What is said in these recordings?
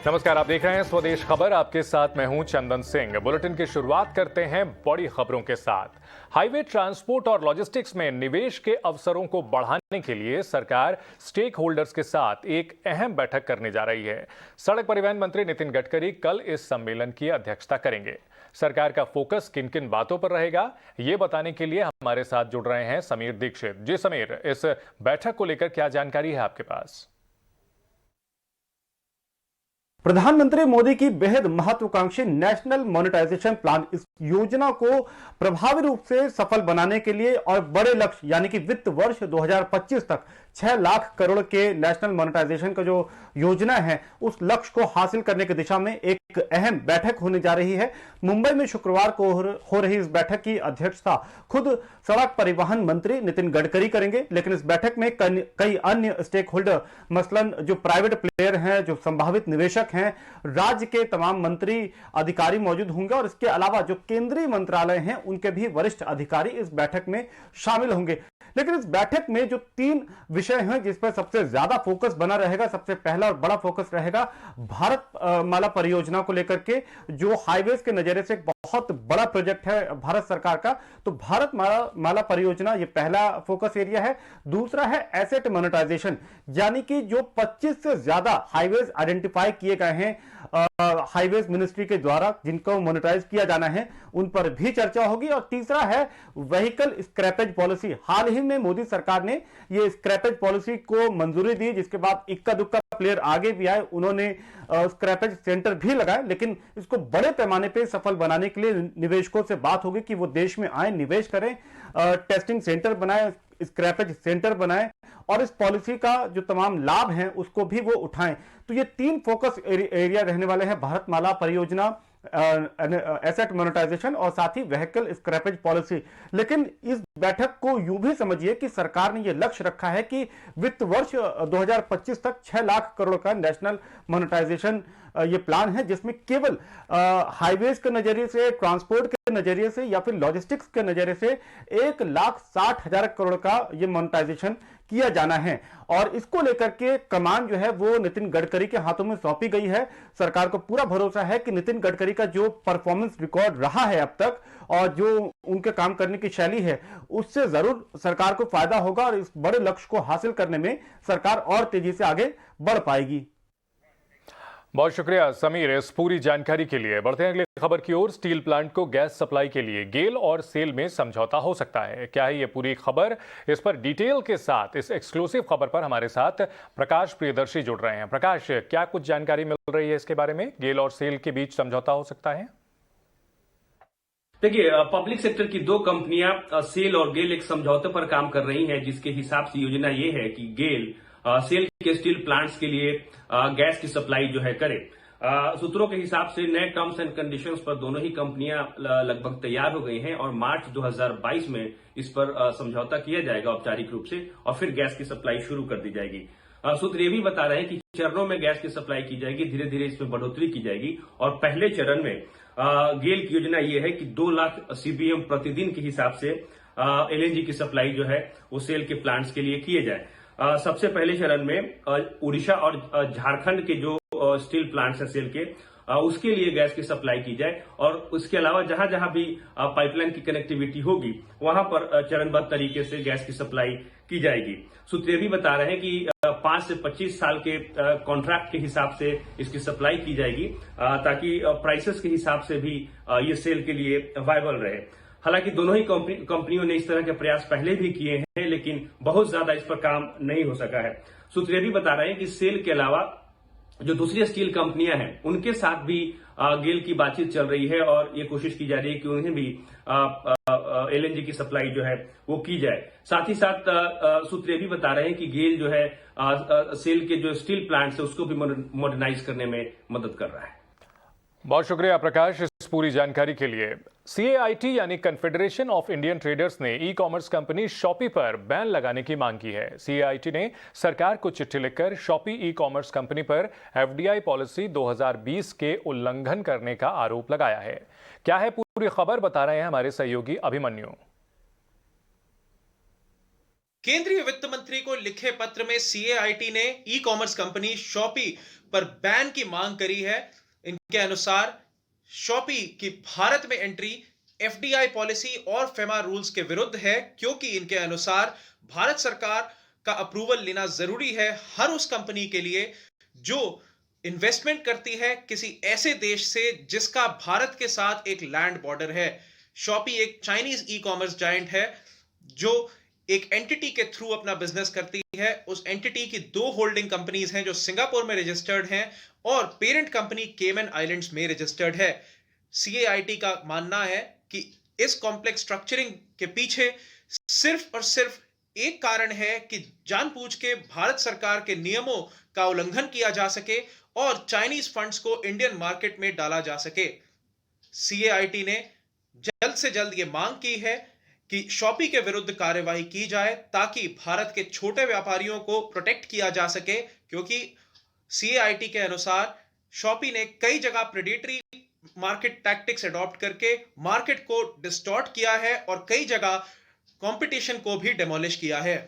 नमस्कार, आप देख रहे हैं स्वदेश खबर। आपके साथ मैं हूं चंदन सिंह। बुलेटिन की शुरुआत करते हैं बड़ी खबरों के साथ। हाईवे ट्रांसपोर्ट और लॉजिस्टिक्स में निवेश के अवसरों को बढ़ाने के लिए सरकार स्टेक होल्डर्स के साथ एक अहम बैठक करने जा रही है। सड़क परिवहन मंत्री नितिन गडकरी कल इस सम्मेलन की अध्यक्षता करेंगे। सरकार का फोकस किन किन बातों पर रहेगा, ये बताने के लिए हमारे साथ जुड़ रहे हैं समीर दीक्षित। जी समीर, इस बैठक को लेकर क्या जानकारी है आपके पास? प्रधानमंत्री मोदी की बेहद महत्वाकांक्षी नेशनल मोनेटाइजेशन प्लान, इस योजना को प्रभावी रूप से सफल बनाने के लिए और बड़े लक्ष्य यानी कि वित्त वर्ष 2025 तक 6 लाख करोड़ के नेशनल मोनेटाइजेशन का जो योजना है, उस लक्ष्य को हासिल करने की दिशा में एक अहम बैठक होने जा रही है। मुंबई में शुक्रवार को हो रही इस बैठक की अध्यक्षता खुद सड़क परिवहन मंत्री नितिन गडकरी करेंगे, लेकिन इस बैठक में कई अन्य स्टेक होल्डर, मसलन जो प्राइवेट प्लेयर हैं, जो संभावित निवेशक हैं, राज्य के तमाम मंत्री अधिकारी मौजूद होंगे और इसके अलावा जो केंद्रीय मंत्रालय हैं उनके भी वरिष्ठ अधिकारी इस बैठक में शामिल होंगे। लेकिन इस बैठक में जो 3 विषय हैं जिस पर सबसे ज्यादा फोकस बना रहेगा, सबसे पहला और बड़ा फोकस रहेगा भारत माला परियोजना को लेकर के, जो हाईवेज के नजरिए से एक बहुत बड़ा प्रोजेक्ट है भारत सरकार का। तो भारत माला परियोजना ये पहला फोकस एरिया है। दूसरा है एसेट मोनेटाइजेशन, यानी कि जो 25 से ज्यादा हाईवेज आइडेंटिफाई किए गए हैं हाईवेज मिनिस्ट्री के द्वारा, जिनको मोनेटाइज किया जाना है, उन पर भी चर्चा होगी। और तीसरा है व्हीकल स्क्रैपेज पॉलिसी। हाल ही में मोदी सरकार ने ये स्क्रैपेज पॉलिसी को मंजूरी दी, जिसके बाद इक्का दुक्का प्लेयर आगे भी आए, उन्होंने स्क्रैपेज सेंटर भी लगाए। लेकिन इसको बड़े पैमाने पे सफल बनाने के लिए निवेशकों से बात होगी कि वो देश में आए, निवेश करें, टेस्टिंग सेंटर बनाए, स्क्रैपेज सेंटर बनाए और इस पॉलिसी का जो तमाम लाभ हैं उसको भी वो उठाएं। तो ये 3 फोकस एरिया रहने वाले हैं: भारत माला परियोजना, एसेट मोनेटाइजेशन और साथ ही व्हीकल स्क्रैपेज पॉलिसी। लेकिन इस बैठक को यूं भी समझिए कि सरकार ने यह लक्ष्य रखा है कि वित्त वर्ष 2025 तक 6 लाख करोड़ का नेशनल मोनेटाइजेशन ये प्लान है, जिसमें केवल हाईवेज के नजरिए से, ट्रांसपोर्ट के नजरिए से या फिर लॉजिस्टिक्स के नजरिए से 1,60,000 करोड़ का ये मोनेटाइजेशन किया जाना है। और इसको लेकर के कमान जो है वो नितिन गडकरी के हाथों में सौंपी गई है। सरकार को पूरा भरोसा है कि नितिन गडकरी का जो परफॉर्मेंस रिकॉर्ड रहा है अब तक और जो उनके काम करने की शैली है, उससे जरूर सरकार को फायदा होगा और इस बड़े लक्ष्य को हासिल करने में सरकार और तेजी से आगे बढ़ पाएगी। बहुत शुक्रिया समीर इस पूरी जानकारी के लिए। बढ़ते हैं अगली खबर की ओर। स्टील प्लांट को गैस सप्लाई के लिए गेल और सेल में समझौता हो सकता है। क्या है ये पूरी खबर? इस पर डिटेल के साथ इस एक्सक्लूसिव खबर पर हमारे साथ प्रकाश प्रियदर्शी जुड़ रहे हैं। प्रकाश, क्या कुछ जानकारी मिल रही है इसके बारे में? गेल और सेल के बीच समझौता हो सकता है? देखिए, पब्लिक सेक्टर की 2 कंपनियां सेल और गेल एक समझौते पर काम कर रही हैं, जिसके हिसाब से योजना ये है कि गेल सेल के स्टील प्लांट्स के लिए गैस की सप्लाई जो है करे। सूत्रों के हिसाब से नए टर्म्स एंड कंडीशंस पर दोनों ही कंपनियां लगभग तैयार हो गई हैं और मार्च 2022 में इस पर समझौता किया जाएगा औपचारिक रूप से और फिर गैस की सप्लाई शुरू कर दी जाएगी। सूत्र ये भी बता रहे हैं कि चरणों में गैस की सप्लाई की जाएगी, धीरे धीरे इसमें बढ़ोतरी की जाएगी और पहले चरण में गेल की योजना ये है कि 2 लाख CBM प्रतिदिन के हिसाब से LNG की सप्लाई जो है वो सेल के प्लांट्स के लिए किए जाए। सबसे पहले चरण में उड़ीसा और झारखंड के जो स्टील प्लांट्स हैं सेल के, उसके लिए गैस की सप्लाई की जाए और उसके अलावा जहां जहां भी पाइपलाइन की कनेक्टिविटी होगी वहां पर चरणबद्ध तरीके से गैस की सप्लाई की जाएगी। सूत्र ये भी बता रहे हैं कि 5 से 25 साल के कॉन्ट्रैक्ट के हिसाब से इसकी सप्लाई की जाएगी ताकि प्राइसेस के हिसाब से भी ये सेल के लिए वायबल रहे। हालांकि दोनों ही कंपनियों ने इस तरह के प्रयास पहले भी किए हैं, लेकिन बहुत ज्यादा इस पर काम नहीं हो सका है। सूत्र ये भी बता रहे हैं कि सेल के अलावा जो दूसरी स्टील कंपनियां हैं उनके साथ भी गेल की बातचीत चल रही है और ये कोशिश की जा रही है कि उन्हें भी LNG की सप्लाई जो है वो की जाए। साथ ही साथ सूत्र ये भी बता रहे हैं कि गेल जो है सेल के जो स्टील प्लांट्स है उसको भी मॉडर्नाइज करने में मदद कर रहा है। बहुत शुक्रिया प्रकाश इस पूरी जानकारी के लिए। CAIT यानी कन्फेडरेशन ऑफ इंडियन ट्रेडर्स ने ई-कॉमर्स कंपनी शॉपी पर बैन लगाने की मांग की है। CAIT ने सरकार को चिट्ठी लिखकर शॉपी ई-कॉमर्स कंपनी पर FDI पॉलिसी 2020 के उल्लंघन करने का आरोप लगाया है। क्या है पूरी खबर, बता रहे हैं हमारे सहयोगी अभिमन्यु। केंद्रीय वित्त मंत्री को लिखे पत्र में सीएआईटी ने ई कॉमर्स कंपनी शॉपी पर बैन की मांग करी है। इनके अनुसार शॉपी की भारत में एंट्री एफडीआई पॉलिसी और फेमा रूल्स के विरुद्ध है, क्योंकि इनके अनुसार भारत सरकार का अप्रूवल लेना जरूरी है हर उस कंपनी के लिए जो इन्वेस्टमेंट करती है किसी ऐसे देश से जिसका भारत के साथ एक लैंड बॉर्डर है। शॉपी एक चाइनीज ई कॉमर्स जायंट है जो एक एंटिटी के थ्रू अपना बिजनेस करती है। उस एंटिटी की 2 होल्डिंग कंपनीज हैं जो सिंगापुर में रजिस्टर्ड हैं और पेरेंट कंपनी केमन आइलैंड्स में रजिस्टर्ड है। सीएआईटी का मानना है कि इस कॉम्प्लेक्स स्ट्रक्चरिंग के पीछे सिर्फ और सिर्फ एक कारण है कि जानबूझ के भारत सरकार के नियमों का उल्लंघन किया जा सके और चाइनीज फंड्स को इंडियन मार्केट में डाला जा सके। सीएआईटी ने जल्द से जल्द यह मांग की है कि शॉपी के विरुद्ध कार्यवाही की जाए ताकि भारत के छोटे व्यापारियों को प्रोटेक्ट किया जा सके, क्योंकि सीएआईटी के अनुसार शॉपी ने कई जगह प्रेडेटरी मार्केट टैक्टिक्स अडॉप्ट करके मार्केट को डिस्टॉर्ट किया है और कई जगह कंपटीशन को भी डेमोलिश किया है।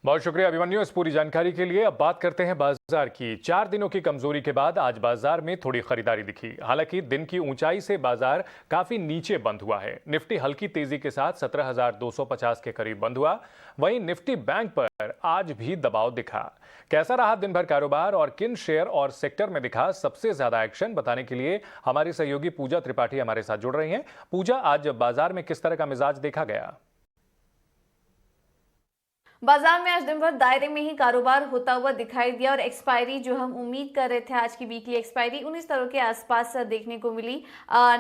बहुत शुक्रिया अभिमन्यु इस पूरी जानकारी के लिए। अब बात करते हैं बाजार की। 4 दिनों की कमजोरी के बाद आज बाजार में थोड़ी खरीदारी दिखी। हालांकि दिन की ऊंचाई से बाजार काफी नीचे बंद हुआ है। निफ्टी हल्की तेजी के साथ 17,250 के करीब बंद हुआ। वहीं निफ्टी बैंक पर आज भी दबाव दिखा। कैसा रहा दिन भर कारोबार और किन शेयर और सेक्टर में दिखा सबसे ज्यादा एक्शन, बताने के लिए हमारी सहयोगी पूजा त्रिपाठी हमारे साथ जुड़ रही हैं। पूजा, आज बाजार में किस तरह का मिजाज देखा गया? बाजार में आज दिन भर दायरे में ही कारोबार होता हुआ दिखाई दिया और एक्सपायरी जो हम उम्मीद कर रहे थे आज की वीकली एक्सपायरी 19 तरह के आसपास देखने को मिली।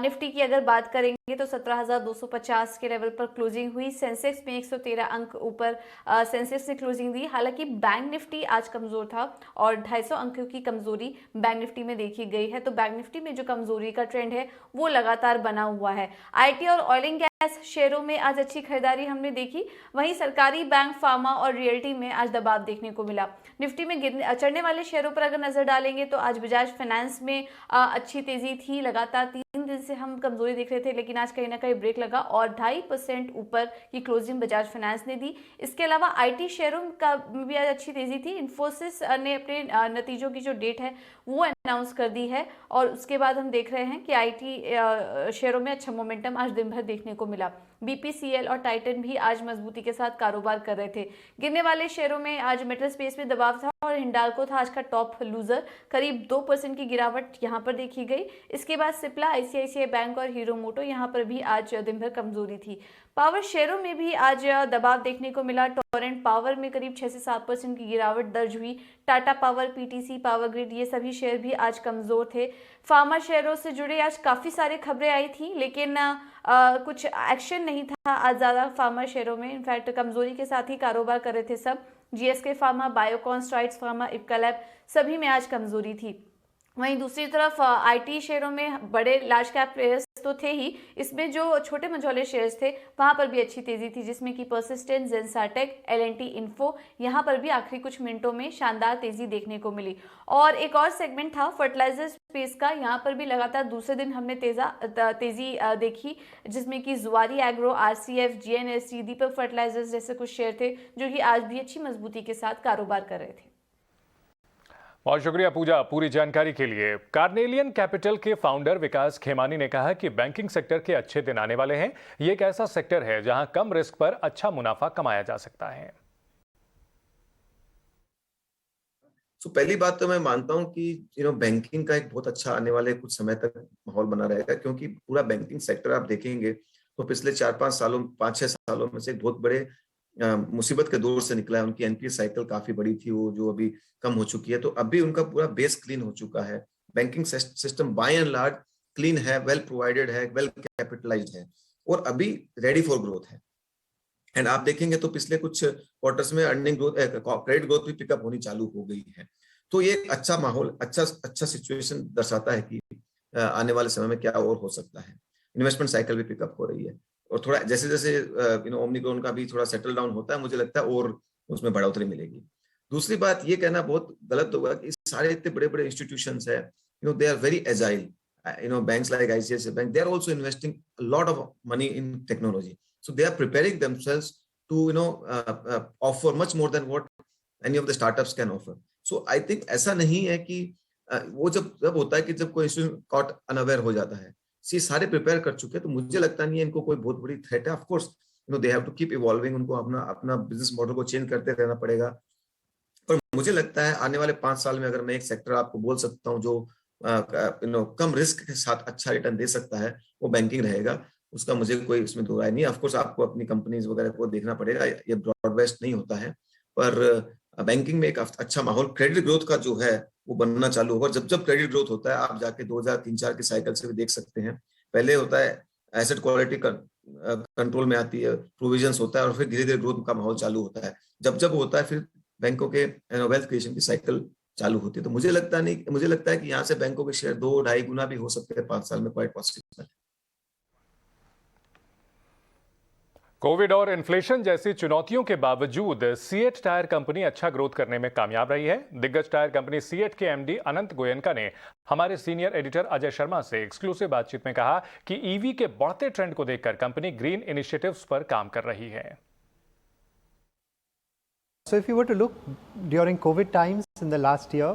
निफ्टी की अगर बात करेंगे तो 17,250 के लेवल पर क्लोजिंग हुई। सेंसेक्स में 113 अंक ऊपर सेंसेक्स ने क्लोजिंग दी। हालांकि बैंक निफ्टी आज कमजोर था और 250 अंकों की कमजोरी बैंक निफ्टी में देखी गई है। तो बैंक निफ्टी में जो कमजोरी का ट्रेंड है वो लगातार बना हुआ है। आईटी और ऑयल एंड गैस शेयरों में आज अच्छी खरीदारी हमने देखी। वहीं सरकारी बैंक, फार्मा और रियल्टी में आज दबाव देखने को मिला। निफ्टी में चढ़ने वाले शेयरों पर अगर नजर डालेंगे तो आज बजाज फाइनेंस में अच्छी तेजी थी। लगातार 3 दिन से हम कमजोरी देख रहे थे, लेकिन आज कहीं ना कहीं ब्रेक लगा और 2.5% ऊपर की क्लोजिंग बजाज फाइनेंस ने दी। इसके अलावा आईटी शेयरों का भी आज अच्छी तेजी थी। इन्फोसिस ने अपने नतीजों की जो डेट है वो अनाउंस कर दी है और उसके बाद हम देख रहे हैं कि आईटी शेयरों में अच्छा मोमेंटम आज दिन भर देखने को मिला। बीपीसीएल और टाइटन भी आज मजबूती के साथ कारोबार कर रहे थे। गिरने वाले शेयरों में आज मेटल स्पेस में दबाव था और हिंडाल्को था आज का टॉप लूजर। करीब 2% की गिरावट यहां पर देखी गई। इसके बाद सिप्ला, आईसीआईसीआई बैंक और हीरो मोटो यहां पर भी आज दिन भर कमजोरी थी। पावर शेयरों में भी आज दबाव देखने को मिला। टोरेंट पावर में करीब 6 से 7% की गिरावट दर्ज हुई। Tata power, PTC, power grid ये सभी शेयर भी आज कमजोर थे। फार्मा शेयरों से जुड़े आज काफी सारी खबरें आई थी, लेकिन कुछ एक्शन नहीं था आज ज्यादा फार्मा शेयरों में। इनफैक्ट कमजोरी के साथ ही कारोबार कर रहे थे सब। GSK pharma, Biocon, Strides pharma, Ipca lab सभी में आज कमजोरी थी। वहीं दूसरी तरफ आईटी शेयरों में बड़े लार्ज कैप प्लेयर्स तो थे ही, इसमें जो छोटे मझोले शेयर्स थे वहां पर भी अच्छी तेजी थी, जिसमें कि परसिस्टेंट, जेंसाटेक, एलएनटी इन्फो, यहां पर भी आखिरी कुछ मिनटों में शानदार तेजी देखने को मिली। और एक और सेगमेंट था फर्टिलाइजर स्पेस का, यहां पर भी लगातार दूसरे दिन हमने तेजी देखी, जिसमें कि जुआरी एग्रो, आरसीएफ, जीएनएससी, दीपक फर्टिलाइजर्स जैसे कुछ शेयर थे जो कि आज भी अच्छी मजबूती के साथ कारोबार कर रहे थे। बहुत शुक्रिया पूजा पूरी जानकारी के लिए। कार्नेलियन कैपिटल के फाउंडर विकास खेमानी ने कहा कि बैंकिंग सेक्टर के अच्छे दिन आने वाले हैं। ये एक ऐसा सेक्टर है जहां कम रिस्क पर अच्छा मुनाफा कमाया जा सकता है। तो पहली बात तो मैं मानता हूं कि बैंकिंग का एक बहुत अच्छा आने वाले कुछ समय तक माहौल बना रहेगा, क्योंकि पूरा बैंकिंग सेक्टर आप देखेंगे तो पिछले 5-6 सालों में से एक बहुत बड़े मुसीबत के दौर से निकला है। उनकी एनपीए साइकिल काफी बड़ी थी, वो जो अभी कम हो चुकी है, तो अभी उनका पूरा बेस क्लीन हो चुका है। Banking system by and large clean है, वेल प्रोवाइडेड है, वेल कैपिटलाइज्ड है और अभी रेडी फॉर ग्रोथ है। एंड आप देखेंगे तो पिछले कुछ क्वार्टर्स में अर्निंग ग्रोथ, क्रेडिट ग्रोथ भी पिकअप होनी चालू हो गई है। तो ये एक अच्छा माहौल, अच्छा सिचुएशन दर्शाता है कि आने वाले समय में क्या और हो सकता है। इन्वेस्टमेंट साइकिल भी पिकअप हो रही है और थोड़ा जैसे जैसे ओमनिक्रॉन का भी थोड़ा सेटल डाउन होता है, मुझे लगता है और उसमें बढ़ोतरी मिलेगी। दूसरी बात ये कहना बहुत गलत होगा कि सारे इतने बड़े बड़े इंस्टीट्यूशंस है, they are very agile, banks like ICICI Bank, they are also investing a lot of money in technology, so they are preparing themselves to offer much more than what any of the startups can offer. So I think ऐसा नहीं है कि वो जब होता है कि जब कोई इंस्टीट्यूट कॉट अनअवेयर हो जाता है, सारे प्रिपेयर कर चुके हैं, तो मुझे लगता नहीं है इनको कोई बहुत बड़ी थ्रेट है. Of course they have to keep evolving, उनको अपना बिजनेस मॉडल को चेंज करते रहना पड़ेगा. पर मुझे लगता है आने वाले 5 साल में अगर मैं एक सेक्टर आपको बोल सकता हूँ जो कम रिस्क के साथ अच्छा रिटर्न दे सकता है, वो बैंकिंग रहेगा. उसका मुझे कोई इसमें दो राय नहीं है. ऑफ कोर्स आपको अपनी कंपनीज वगैरह को देखना पड़ेगा, ये ब्रॉड बेस्ड नहीं होता है, पर बैंकिंग में एक अच्छा माहौल, क्रेडिट ग्रोथ का जो है वो बनना चालू होगा. जब क्रेडिट ग्रोथ होता है, आप जाके 2003-4 के साइकिल से भी देख सकते हैं. पहले होता है एसेट क्वालिटी कंट्रोल में आती है, प्रोविजंस होता है, और फिर धीरे धीरे ग्रोथ का माहौल चालू होता है. जब होता है फिर बैंकों के वेल्थ क्रिएशन की साइकिल चालू होती है. तो मुझे लगता है कि यहाँ से बैंकों के शेयर 2-2.5 गुना भी हो सकते हैं 5 साल में. Quite possible. कोविड और इन्फ्लेशन जैसी चुनौतियों के बावजूद सीएट टायर कंपनी अच्छा ग्रोथ करने में कामयाब रही है. दिग्गज टायर कंपनी सीएट के एमडी अनंत गोयनका ने हमारे सीनियर एडिटर अजय शर्मा से एक्सक्लूसिव बातचीत में कहा कि ईवी के बढ़ते ट्रेंड को देखकर कंपनी ग्रीन इनिशिएटिव्स पर काम कर रही है. So if you were to look during COVID times in the last year,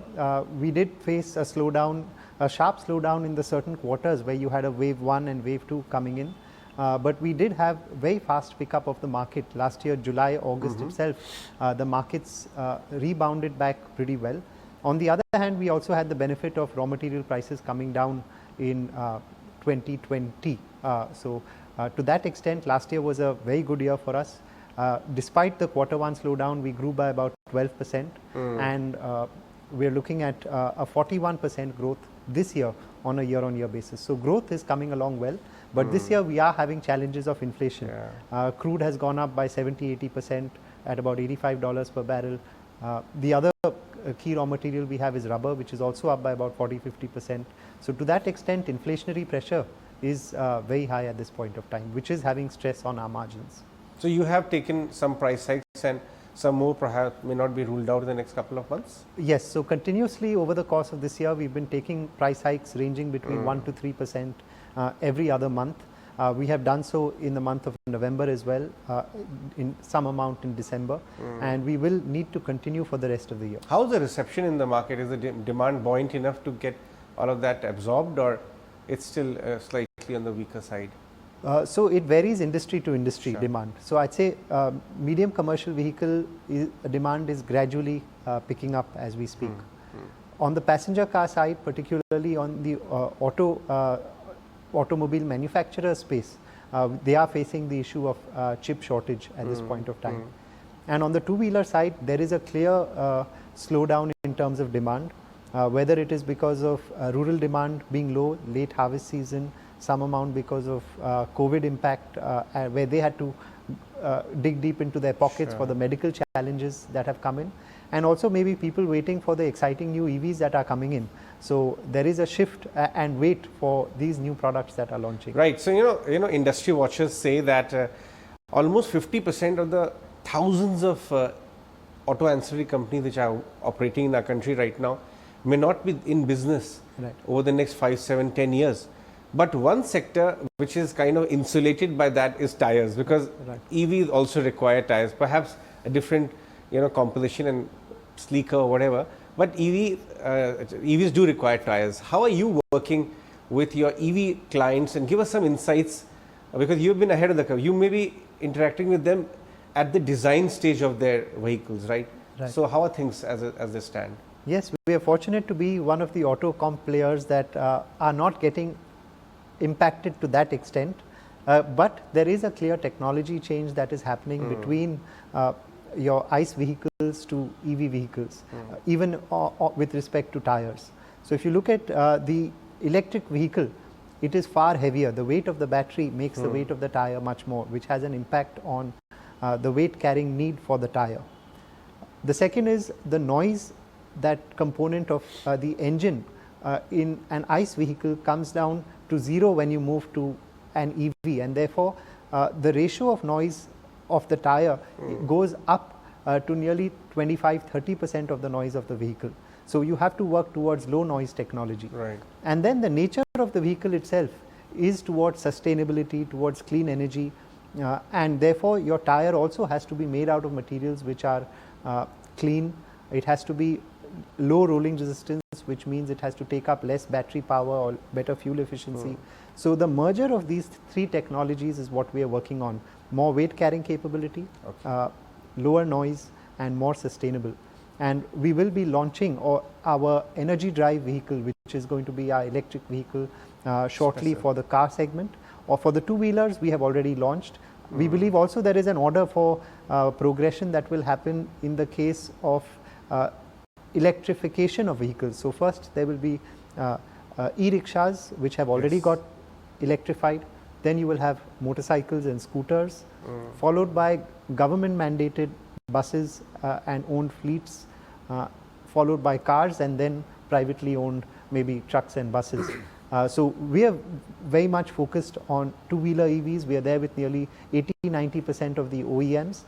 we did face a slowdown, a sharp slowdown in the certain quarters where you had a wave 1 and wave 2 coming in. But we did have very fast pickup of the market. Last year, July, August itself, the markets rebounded back pretty well. On the other hand, we also had the benefit of raw material prices coming down in 2020. So to that extent, last year was a very good year for us. Despite the Q1 slowdown, we grew by about 12%, and we're looking at a 41% growth this year on a year-on-year basis. So growth is coming along well, but this year we are having challenges of inflation. Crude has gone up by 70-80% at about $85 per barrel. The other key raw material we have is rubber, which is also up by about 40-50%. So to that extent, inflationary pressure is very high at this point of time, which is having stress on our margins. So you have taken some price hikes, and some more perhaps may not be ruled out in the next couple of months? Yes, so continuously over the course of this year, we've been taking price hikes ranging between 1 to 3% every other month. We have done so in the month of November as well, in some amount in December, and we will need to continue for the rest of the year. How's the reception in the market? Is the demand buoyant enough to get all of that absorbed, or it's still slightly on the weaker side? So it varies industry to industry demand. So I'd say medium commercial vehicle demand is gradually picking up as we speak. On the passenger car side, particularly on the automobile manufacturer space, they are facing the issue of chip shortage at this point of time. And on the two-wheeler side, there is a clear slowdown in terms of demand, whether it is because of rural demand being low, late harvest season, some amount because of COVID impact, where they had to dig deep into their pockets for the medical challenges that have come in, and also maybe people waiting for the exciting new EVs that are coming in. So there is a shift and wait for these new products that are launching. Right. So you know, industry watchers say that almost 50% of the thousands of auto ancillary companies which are operating in our country right now may not be in business over the next 5, 7, 10 years. But one sector which is kind of insulated by that is tires, because EVs also require tires, perhaps a different composition and sleeker or whatever, but EVs do require tires. How are you working with your EV clients, and give us some insights, because you've been ahead of the curve. You may be interacting with them at the design stage of their vehicles, right? So how are things as they stand? Yes, we are fortunate to be one of the auto comp players that are not getting impacted to that extent, but there is a clear technology change that is happening between your ICE vehicles to EV vehicles, even with respect to tires. So if you look at the electric vehicle, it is far heavier. The weight of the battery makes the weight of the tire much more, which has an impact on the weight carrying need for the tire. The second is the noise. That component of the engine in an ICE vehicle comes down to zero when you move to an EV, and therefore the ratio of noise of the tire goes up to nearly 25-30% of the noise of the vehicle. So you have to work towards low noise technology. Right. And then the nature of the vehicle itself is towards sustainability, towards clean energy, and therefore your tire also has to be made out of materials which are clean. It has to be low rolling resistance, which means it has to take up less battery power or better fuel efficiency. So the merger of these three technologies is what we are working on: more weight carrying capability, lower noise, and more sustainable. And we will be launching our energy drive vehicle, which is going to be our electric vehicle, shortly for the car segment. Or for the two-wheelers, we have already launched. We believe also there is an order for progression that will happen in the case of electrification of vehicles. So first there will be e-rickshaws, which have already got electrified. Then you will have motorcycles and scooters, followed by government mandated buses and owned fleets, followed by cars, and then privately owned maybe trucks and buses. So we are very much focused on two-wheeler EVs. We are there with nearly 80-90% of the OEMs.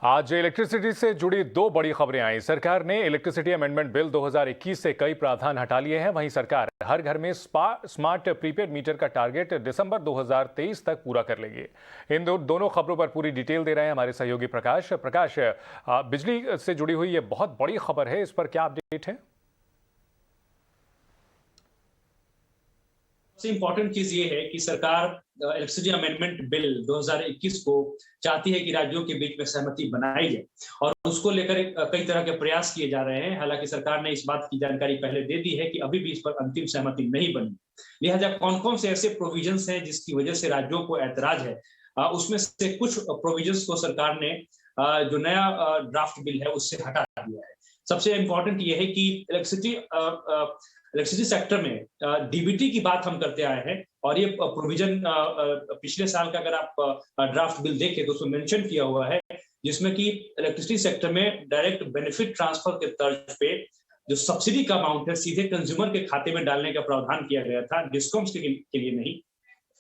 आज electricity से जुड़ी दो बड़ी खबरें आई। सरकार ने electricity amendment bill 2021 से कई प्रावधान हटा लिए हैं। वहीं सरकार हर घर में स्मार्ट प्रीपेड मीटर का टारगेट दिसंबर 2023 तक पूरा कर लेगी। इन दोनों खबरों पर पूरी डिटेल दे रहे हैं हमारे सहयोगी प्रकाश। प्रकाश, बिजली से जुड़ी हुई ये बहुत बड़ी खबर है, इस पर क्या अपडेट है? सबसे इंपॉर्टेंट चीज ये है कि सरकार इलेक्ट्रिसिटी अमेंडमेंट बिल 2021 को चाहती है कि राज्यों के बीच में सहमति बनाई जाए और उसको लेकर कई तरह के प्रयास किए जा रहे हैं। हालांकि सरकार ने इस बात की जानकारी पहले दे दी है कि अभी भी इस पर अंतिम सहमति नहीं बनी। लिहाजा कौन कौन से ऐसे प्रोविजंस हैं जिसकी वजह से राज्यों को ऐतराज है, उसमें से कुछ प्रोविजंस को सरकार ने जो नया ड्राफ्ट बिल है उससे हटा दिया है। सबसे इंपॉर्टेंट ये है कि इलेक्ट्रिसिटी सेक्टर में डीबीटी की बात हम करते आए हैं और ये प्रोविजन पिछले साल का अगर आप ड्राफ्ट बिल देखें तो उसमें मेंशन किया हुआ है, जिसमें कि इलेक्ट्रिसिटी सेक्टर में डायरेक्ट बेनिफिट ट्रांसफर के तर्ज पे जो सब्सिडी का अमाउंट है सीधे कंज्यूमर के खाते में डालने का प्रावधान किया गया था, डिस्कॉम्स के लिए नहीं,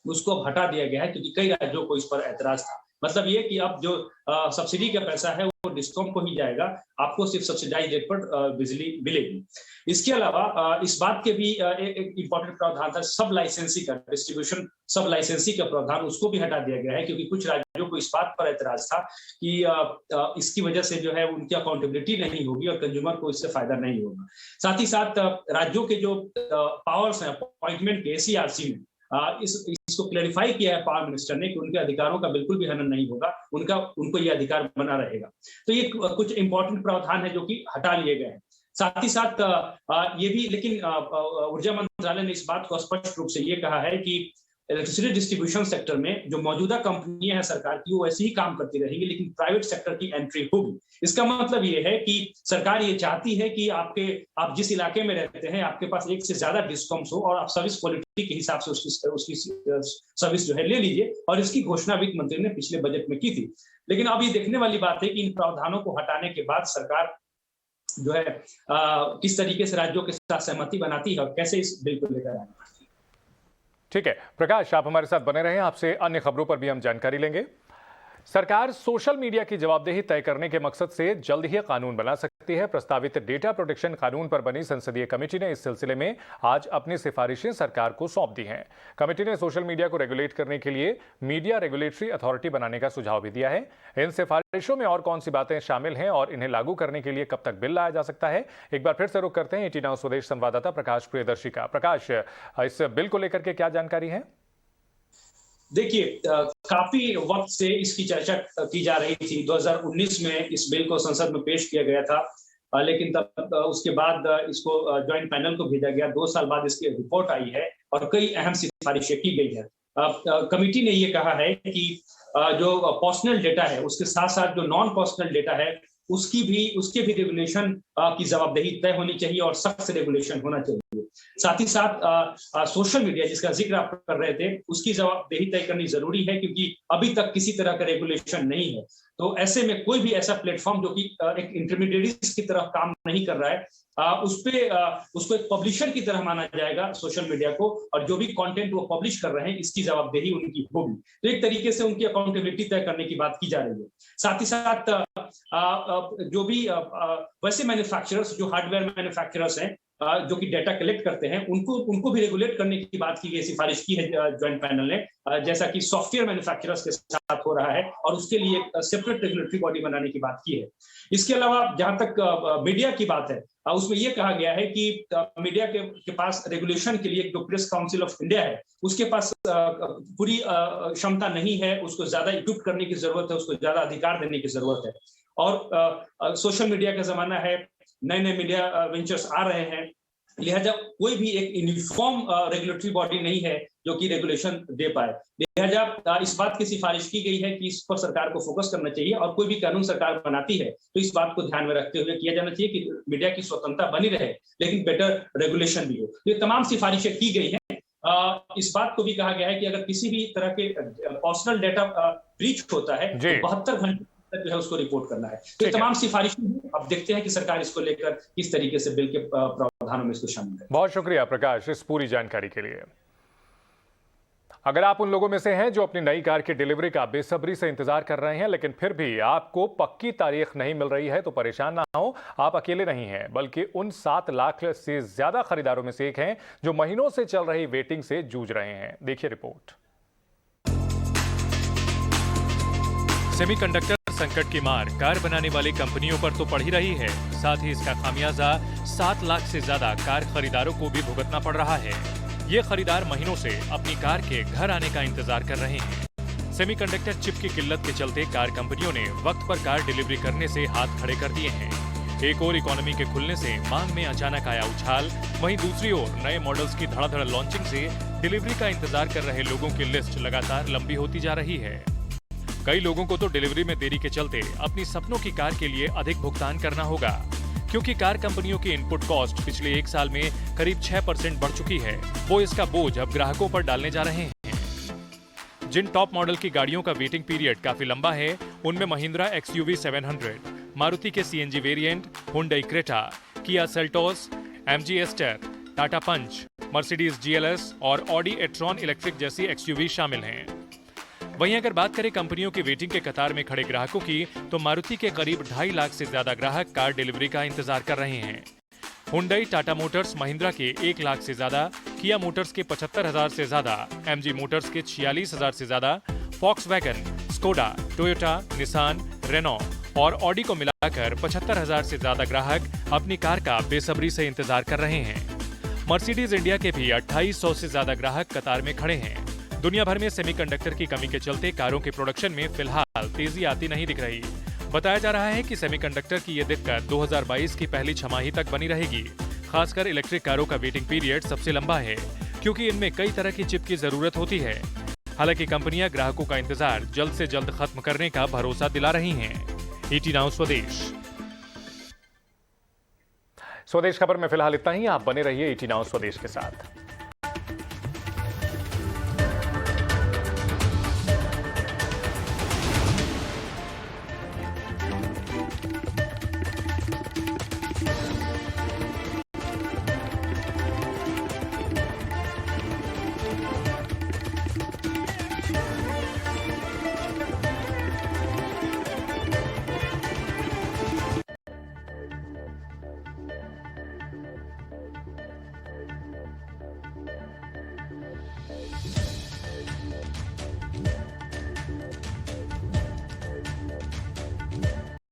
उसको अब हटा दिया गया है क्योंकि कई राज्यों को इस पर ऐतराज था। मतलब ये कि अब जो सब्सिडी का पैसा है वो डिस्कॉम को ही जाएगा, आपको सिर्फ सब्सिडाइज रेट पर बिजली मिलेगी। इसके अलावा इस बात के भी एक इंपॉर्टेंट प्रावधान था सब लाइसेंसी का, डिस्ट्रीब्यूशन सब लाइसेंसी का प्रावधान, उसको भी हटा दिया गया है क्योंकि कुछ राज्यों को इस बात पर ऐतराज था कि इसकी वजह से जो है उनकी अकाउंटेबिलिटी नहीं होगी और कंज्यूमर को इससे फायदा नहीं होगा। साथ ही साथ राज्यों के जो पावर्स हैं अपॉइंटमेंट के ACRC में इसको क्लैरिफाई किया है पावर मिनिस्टर ने कि उनके अधिकारों का बिल्कुल भी हनन नहीं होगा, उनको ये अधिकार बना रहेगा। तो ये कुछ इंपॉर्टेंट प्रावधान है जो कि हटा लिए गए हैं। साथ ही साथ ये भी, लेकिन ऊर्जा मंत्रालय ने इस बात को स्पष्ट रूप से ये कहा है कि इलेक्ट्रिसिटी डिस्ट्रीब्यूशन सेक्टर में जो मौजूदा कंपनियां हैं सरकार की वो ऐसे ही काम करती रहेंगी, लेकिन प्राइवेट सेक्टर की एंट्री होगी। इसका मतलब ये है कि सरकार ये चाहती है कि आप जिस इलाके में रहते हैं आपके पास एक से ज्यादा डिस्कॉम्स हो और आप सर्विस क्वालिटी के हिसाब से उसकी सर्विस जो है ले लीजिए, और इसकी घोषणा वित्त मंत्री ने पिछले बजट में की थी। लेकिन अब ये देखने वाली बात है कि इन प्रावधानों को हटाने के बाद सरकार जो है किस तरीके से राज्यों के साथ सहमति बनाती है और कैसे इस बिल को लेकर आएगी। ठीक है प्रकाश, आप हमारे साथ बने रहें, आपसे अन्य खबरों पर भी हम जानकारी लेंगे। सरकार सोशल मीडिया की जवाबदेही तय करने के मकसद से जल्द ही कानून बना सकती है। प्रस्तावित डेटा प्रोटेक्शन कानून पर बनी संसदीय कमेटी ने इस सिलसिले में आज अपनी सिफारिशें सरकार को सौंप दी हैं। कमेटी ने सोशल मीडिया को रेगुलेट करने के लिए मीडिया रेगुलेटरी अथॉरिटी बनाने का सुझाव भी दिया है। इन सिफारिशों में और कौन सी बातें शामिल हैं और इन्हें लागू करने के लिए कब तक बिल लाया जा सकता है, एक बार फिर से रुख करते हैं 18 नाउ स्वदेश संवाददाता प्रकाश प्रियदर्शी का। प्रकाश, इस बिल को लेकर के क्या जानकारी है? देखिए, काफी वक्त से इसकी चर्चा की जा रही थी। 2019 में इस बिल को संसद में पेश किया गया था, लेकिन तब उसके बाद इसको ज्वाइंट पैनल को भेजा गया। 2 साल बाद इसकी रिपोर्ट आई है और कई अहम सिफारिशें की गई है। कमिटी ने ये कहा है कि जो पर्सनल डेटा है उसके साथ साथ जो नॉन पर्सनल डेटा है उसके भी रेगुलेशन की जवाबदेही तय होनी चाहिए और सख्त रेगुलेशन होना चाहिए। साथ ही साथ सोशल मीडिया जिसका जिक्र आप कर रहे थे उसकी जवाबदेही तय करनी जरूरी है, क्योंकि अभी तक किसी तरह का रेगुलेशन नहीं है। तो ऐसे में कोई भी ऐसा प्लेटफॉर्म जो कि एक इंटरमीडिएट की तरह काम नहीं कर रहा है उसको एक पब्लिशर की तरह माना जाएगा सोशल मीडिया को, और जो भी कंटेंट वो पब्लिश कर रहे हैं इसकी जवाबदेही उनकी होगी। तो एक तरीके से उनकी अकाउंटेबिलिटी तय करने की बात की जा रही है। साथ ही साथ जो भी वैसे मैन्युफैक्चरर्स जो हार्डवेयर मैन्युफैक्चरर्स हैं जो कि डेटा कलेक्ट करते हैं उनको भी रेगुलेट करने की बात की गई, सिफारिश की है ज्वाइंट पैनल ने, जैसा कि सॉफ्टवेयर मैन्युफैक्चरर्स के साथ हो रहा है, और उसके लिए सेपरेट रेगुलेटरी बॉडी बनाने की बात की है। इसके अलावा जहां तक मीडिया की बात है, उसमें यह कहा गया है कि मीडिया के पास रेगुलेशन के लिए जो प्रेस काउंसिल ऑफ इंडिया है उसके पास पूरी क्षमता नहीं है, उसको ज्यादा इक्विप करने की जरूरत है, उसको ज्यादा अधिकार देने की जरूरत है। और सोशल मीडिया का जमाना है, नए नए मीडिया वेंचर्स आ रहे हैं, लिहाजा कोई भी एक यूनिफॉर्म रेगुलेटरी बॉडी नहीं है जो कि रेगुलेशन दे पाए। लिहाजा इस बात की सिफारिश की गई है कि इस पर सरकार को फोकस करना चाहिए, और कोई भी कानून सरकार बनाती है तो इस बात को ध्यान में रखते हुए किया जाना चाहिए कि मीडिया की स्वतंत्रता बनी रहे लेकिन बेटर रेगुलेशन भी हो। ये तमाम सिफारिशें की गई हैं। इस बात को भी कहा गया है कि अगर किसी भी तरह के पर्सनल डेटा ब्रीच होता है तो 72 घंटे जो है उसको रिपोर्ट करना है। तो तमाम सिफारिशें, अब देखते हैं कि सरकार इसको लेकर किस तरीके से बिल के प्रावधानों में इसको शामिल करे। बहुत शुक्रिया प्रकाश इस पूरी जानकारी के लिए। अगर आप उन लोगों में से हैं जो अपनी नई कार की डिलीवरी का बेसब्री से इंतजार कर रहे हैं लेकिन फिर भी आपको पक्की तारीख नहीं मिल रही है, तो परेशान ना हो, आप अकेले नहीं हैं, बल्कि उन 7 लाख से ज्यादा खरीदारों में से एक हैं जो महीनों से चल रही वेटिंग से जूझ रहे हैं। देखिए रिपोर्ट। सेमीकंडक्टर संकट की मार कार बनाने वाली कंपनियों पर तो पड़ ही रही है, साथ ही इसका खामियाजा 7 लाख से ज्यादा कार खरीदारों को भी भुगतना पड़ रहा है। ये खरीदार महीनों से अपनी कार के घर आने का इंतजार कर रहे हैं। सेमीकंडक्टर चिप की किल्लत के चलते कार कंपनियों ने वक्त पर कार डिलीवरी करने से हाथ खड़े कर दिए हैं। एक और इकोनॉमी के खुलने से मांग में अचानक आया उछाल, वहीं दूसरी ओर नए मॉडल्स की धड़ाधड़ लॉन्चिंग से डिलीवरी का इंतजार कर रहे लोगों की लिस्ट लगातार लंबी होती जा रही है। कई लोगों को तो डिलीवरी में देरी के चलते अपनी सपनों की कार के लिए अधिक भुगतान करना होगा, क्योंकि कार कंपनियों की इनपुट कॉस्ट पिछले 1 साल में करीब 6% बढ़ चुकी है। वो इसका बोझ अब ग्राहकों पर डालने जा रहे हैं। जिन टॉप मॉडल की गाड़ियों का वेटिंग पीरियड काफी लंबा है, उनमें महिंद्रा XUV 700, मारुति के CNG variant, Hyundai Creta, Kia Seltos, MG ester, Tata पंच, मर्सिडीज GLS और ऑडी e-tron इलेक्ट्रिक जैसी XUV शामिल हैं। वहीं अगर बात करें कंपनियों की वेटिंग के कतार में खड़े ग्राहकों की, तो मारुति के करीब 2.5 लाख से ज्यादा ग्राहक कार डिलीवरी का इंतजार कर रहे हैं। हुंडई, टाटा मोटर्स, महिंद्रा के 1 लाख से ज्यादा, किया मोटर्स के 75,000 से ज्यादा, MG मोटर्स के 46,000 से ज्यादा, Volkswagen, Skoda, Toyota, Nissan, Renault और ऑडी को मिलाकर 75,000 से ज्यादा ग्राहक अपनी कार का बेसब्री से इंतजार कर रहे हैं। मर्सिडीज इंडिया के भी 2800 से ज्यादा ग्राहक कतार में खड़े हैं। दुनिया भर में सेमीकंडक्टर की कमी के चलते कारों के प्रोडक्शन में फिलहाल तेजी आती नहीं दिख रही। बताया जा रहा है कि सेमीकंडक्टर की ये दिक्कत 2022 की पहली छमाही तक बनी रहेगी। खासकर इलेक्ट्रिक कारों का वेटिंग पीरियड सबसे लंबा है, क्योंकि इनमें कई तरह की चिप की जरूरत होती है। हालांकि कंपनियां ग्राहकों का इंतजार जल्द से जल्द खत्म करने का भरोसा दिला रही हैं। ET नाउ स्वदेश। स्वदेश खबर में फिलहाल इतना ही। आप बने रहिए ET नाउ स्वदेश के साथ।